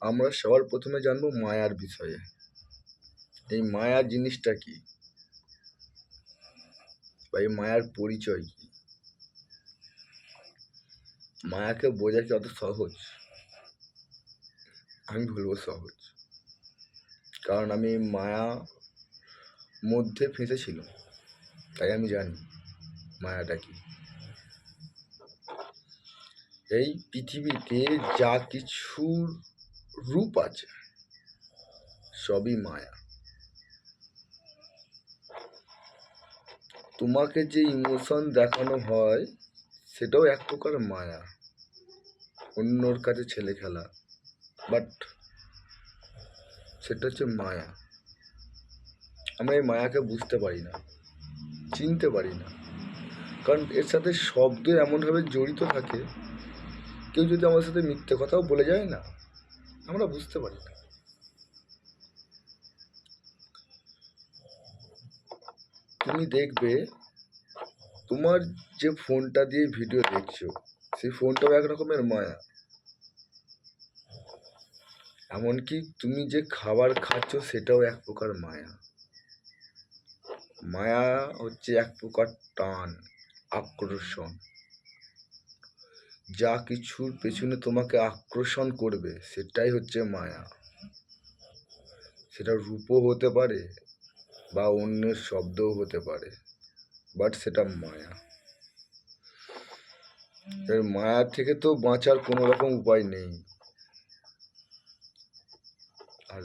আমরা সবার প্রথমে জানবো মায়ার বিষয়ে। এই মায়া জিনিসটা কি, বা এই মায়ার পরিচয় কি? মায়াকে বোঝা কি অত সহজ? আমি বলবো সহজ, কারণ আমি মায়া মধ্যে ফেঁসেছিলাম, তাই আমি জানি মায়াটা কি। এই পৃথিবীতে যা কিছুর রূপ আছে সবই মায়া। তোমাকে যে ইমোশন দেখানো হয় সেটাও এক প্রকার মায়া, অন্যর কাছে ছেলে খেলা, বাট সেটা হচ্ছে মায়া। আমরা এই মায়াকে বুঝতে পারি না, চিনতে পারি না, কারণ এর সাথে শব্দ এমনভাবে জড়িত থাকে, কেউ যদি আমার সাথে মিথ্যে কথাও বলে যায় না, আমরা বুঝতে পারি না। তুমি দেখবে তোমার যে ফোনটা দিয়ে ভিডিও দেখছো সেই ফোনটাও এক রকমের মায়া। এমনকি তুমি যে খাবার খাচ্ছ সেটাও এক প্রকার মায়া। মায়া হচ্ছে এক প্রকার টান, আকর্ষণ। যা কিছুর পেছনে তোমাকে আকর্ষণ করবে সেটাই হচ্ছে মায়া। সেটা রূপও হতে পারে বা অন্যের শব্দও হতে পারে, বাট সেটা মায়া। এর মায়া থেকে তো বাঁচার কোনো রকম উপায় নেই। আর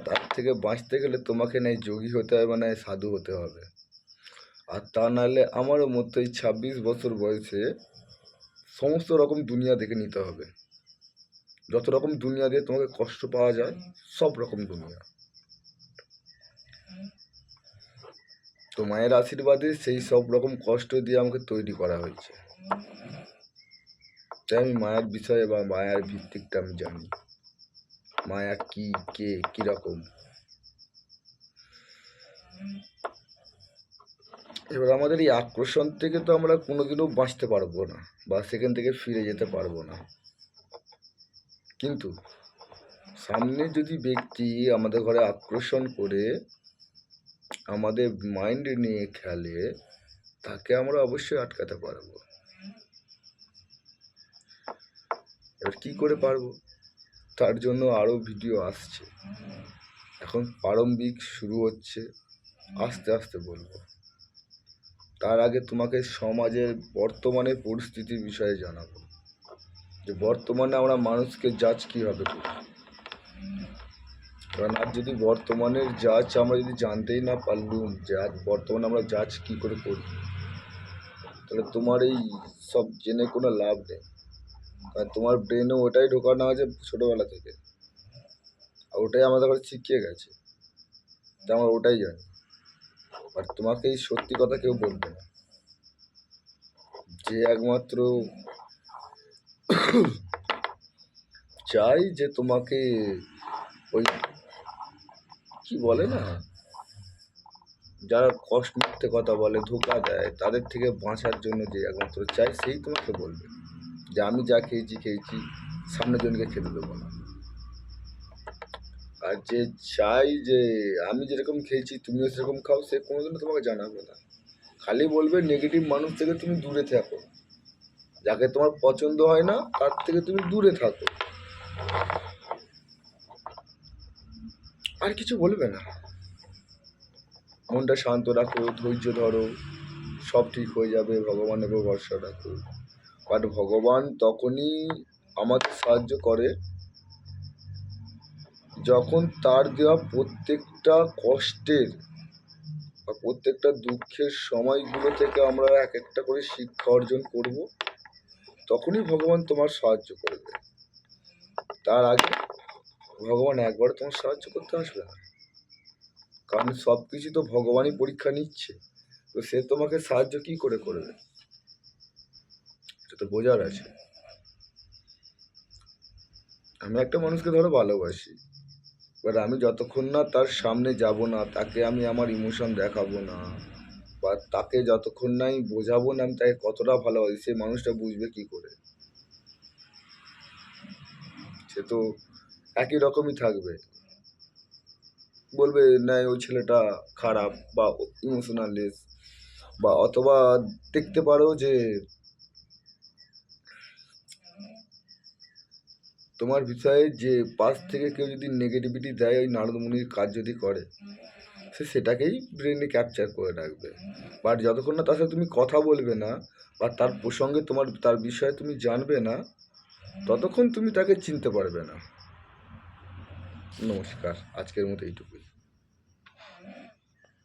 তার থেকে বাঁচতে গেলে তোমাকে নাই যোগী হতে হবে, না সাধু হতে হবে। আর তা নাহলে আমারও মতো এই 26 বছর বয়সে সমস্ত রকম দুনিয়া দেখে নিতে হবে। যত রকম দুনিয়া দিয়ে তোমাকে কষ্ট পাওয়া যায় সব রকম দুনিয়া। তো মায়ের আশীর্বাদে সেই সব রকম কষ্ট দিয়ে আমাকে তৈরি করা হয়েছে। তাই আমি মায়ের বিষয়ে বা মায়ার ভিত্তিকটা আমি জানি, মায়া কি, কে, কিরকম। এবার আমাদের এই আকর্ষণ থেকে তো আমরা কোনোদিনও বাঁচতে পারবো না, বা সেখান থেকে ফিরে যেতে পারবো না। কিন্তু সামনে যদি ব্যক্তি আমাদের ঘরে আকর্ষণ করে আমাদের মাইন্ড নিয়ে খেলে, তাকে আমরা অবশ্যই আটকাতে পারবো। এবার কি করে পারবো, তার জন্য আরও ভিডিও আসছে, এখন প্রারম্ভিক শুরু হচ্ছে, আস্তে আস্তে বলবো। তার আগে তোমাকে সমাজের বর্তমানে পরিস্থিতির বিষয়ে জানাবো, যে বর্তমানে আমরা মানুষকে জাজ কীভাবে করি। কারণ আজ যদি বর্তমানের জাজ আমরা যদি জানতেই না পারলুম যে আজ বর্তমানে আমরা জাজ কী করে করি, তাহলে তোমার এই সব জেনে কোনো লাভ নেই। কারণ তোমার ব্রেনেও ওটাই ঢোকানো আছে ছোটোবেলা থেকে, আর ওটাই আমাদের কাছে শিখিয়ে গেছে, তাই আমরা ওটাই জানি। আর তোমাকে এই সত্যি কথা কেউ বলবে না, যে একমাত্র চাই যে তোমাকে ওই কি বলে না, যারা কষ্ট মিথ্যে কথা বলে, ধোঁকা দেয়, তাদের থেকে বাঁচার জন্য যে একমাত্র চাই সেই তোমাকে বলবে যে আমি যা খেয়েছি সামনের জনকে খেতে দেবো না। আর যে চাই যে আমি যেরকম খেয়েছি তুমিও সেরকম খাও, সে কোনোদিনও তোমাকে জানাবে না। খালি বলবে নেগেটিভ মানুষ থেকে তুমি দূরে থাকো, যাকে তোমার পছন্দ হয় না তার থেকে তুমি দূরে থাকো, আর কিছু বলবে না। মনটা শান্ত রাখো, ধৈর্য ধরো, সব ঠিক হয়ে যাবে, ভগবানের উপর ভরসা রাখো। বাট ভগবান তখনই আমাদের সাহায্য করে যখন তার দেওয়া প্রত্যেকটা কষ্টের বা প্রত্যেকটা দুঃখের সময়গুলো থেকে আমরা এক একটা করে শিক্ষা অর্জন করব, তখনই ভগবান তোমার সাহায্য করবে। তার আগে ভগবান একবার তোমার সাহায্য করতে আসবে না, কারণ সব কিছু তো ভগবানই পরীক্ষা নিচ্ছে, তো সে তোমাকে সাহায্য কি করে করবে সেটা তো বোঝার আছে। আমি একটা মানুষকে ধরো ভালোবাসি, এবার আমি যতক্ষণ না তার সামনে যাব না, তাকে আমি আমার ইমোশন দেখাবো না, বা তাকে যতক্ষণ না আমি বোঝাবো না আমি তাকে কতটা ভালোবাসি, সেই মানুষটা বুঝবে কি করে? সে তো একই রকমই থাকবে, বলবে না ওই ছেলেটা খারাপ বা ইমোশনালেস, বা অথবা দেখতে পারো যে তোমার বিষয়ে যে পাশ থেকে কেউ যদি নেগেটিভিটি দেয়, ওই নারদমুনির কাজ যদি করে, সে সেটাকেই ব্রেনে ক্যাপচার করে রাখবে। বাট যতক্ষণ না তার সাথে তুমি কথা বলবে না বা তার প্রসঙ্গে তার বিষয়ে তুমি জানবে না, ততক্ষণ তুমি তাকে চিনতে পারবে না। নমস্কার, আজকের মতো এইটুকুই।